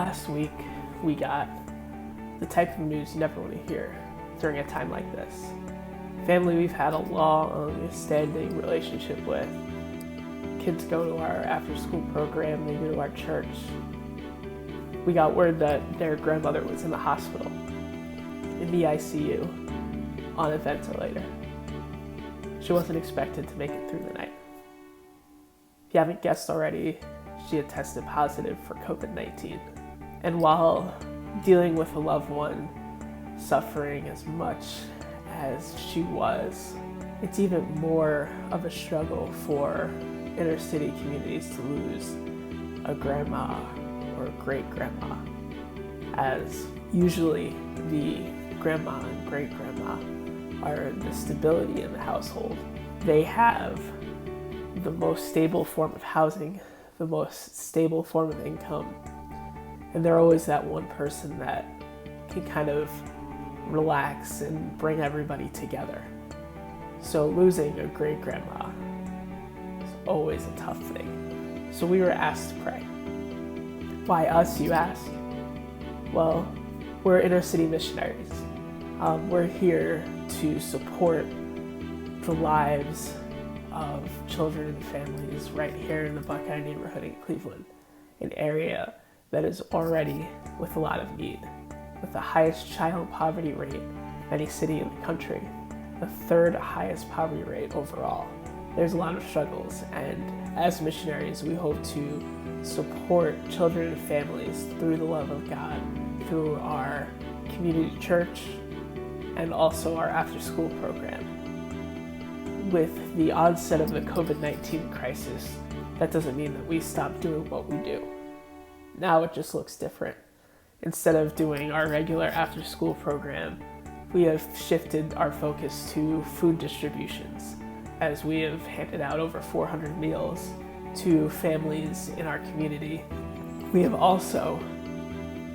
last week we got the type of news you never want to hear during a time like this. Family we've had a long-standing relationship with. Kids go to our after-school program, they go to our church. We got word that their grandmother was in the hospital, in the ICU, on a ventilator. She wasn't expected to make it through the night. If you haven't guessed already, she had tested positive for COVID-19. And while dealing with a loved one suffering as much as she was, it's even more of a struggle for inner city communities to lose a grandma or a great-grandma, as usually the grandma and great-grandma are the stability in the household. They have the most stable form of housing, the most stable form of income, and they're always that one person that can kind of relax and bring everybody together. So losing a great-grandma is always a tough thing. So we were asked to pray. Why us, you ask? Well, we're inner city missionaries. We're here to support the lives of children and families right here in the Buckeye neighborhood in Cleveland, an area that is already with a lot of need, with the highest child poverty rate of any city in the country, the third highest poverty rate overall. There's a lot of struggles, and as missionaries, we hope to support children and families through the love of God, through our community church, and also our after-school program. With the onset of the COVID-19 crisis, that doesn't mean that we stop doing what we do. Now it just looks different. Instead of doing our regular after-school program, we have shifted our focus to food distributions, as we have handed out over 400 meals to families in our community. We have also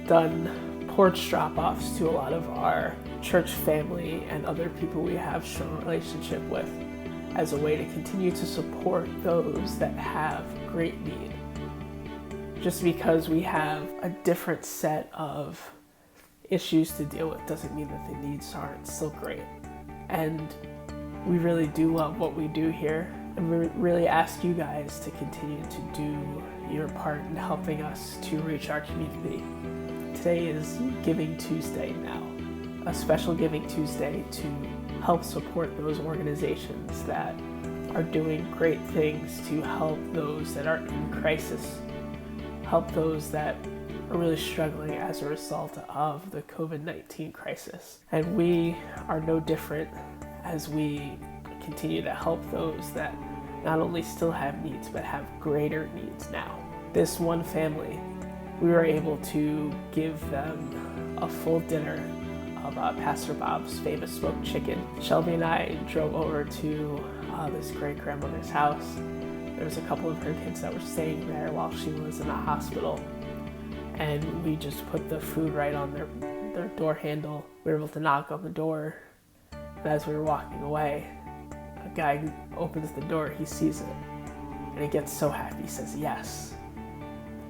done porch drop-offs to a lot of our church family and other people we have strong relationship with, as a way to continue to support those that have great need. Just because we have a different set of issues to deal with doesn't mean that the needs aren't still great. And we really do love what we do here, and we really ask you guys to continue to do your part in helping us to reach our community. Today is Giving Tuesday now, a special Giving Tuesday to help support those organizations that are doing great things to help those that are in crisis, help those that are really struggling as a result of the COVID-19 crisis. And we are no different as we continue to help those that not only still have needs, but have greater needs now. This one family, we were able to give them a full dinner of Pastor Bob's famous smoked chicken. Shelby and I drove over to this great-grandmother's house. There was a couple of her kids that were staying there while she was in the hospital, and we just put the food right on their door handle. We were able to knock on the door, and as we were walking away, a guy opens the door, he sees it, and he gets so happy, he says yes.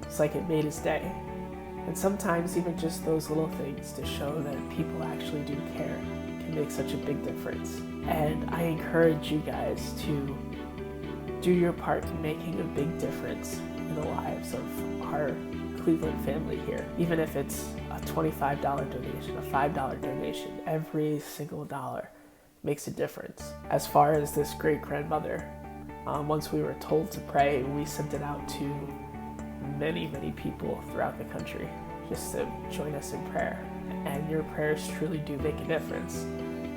It's like it made his day. And sometimes even just those little things to show that people actually do care can make such a big difference. And I encourage you guys to do your part in making a big difference in the lives of our Cleveland family here. Even if it's a $25 donation, a $5 donation, every single dollar makes a difference. As far as this great-grandmother, once we were told to pray, we sent it out to many people throughout the country just to join us in prayer. And your prayers truly do make a difference,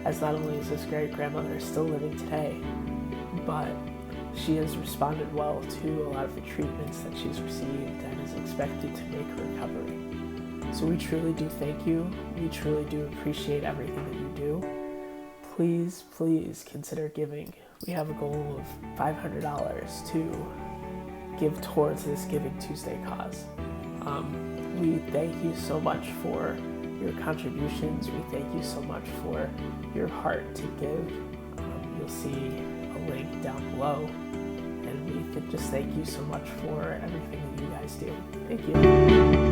as not only is this great-grandmother still living today, but she has responded well to a lot of the treatments that she's received and is expected to make her recovery. So we truly do thank you. We truly do appreciate everything that you do. Please consider giving. We have a goal of $500 to give towards this Giving Tuesday cause. We thank you so much for your contributions. We thank you so much for your heart to give. You'll see a link down below. And we just thank you so much for everything that you guys do. Thank you.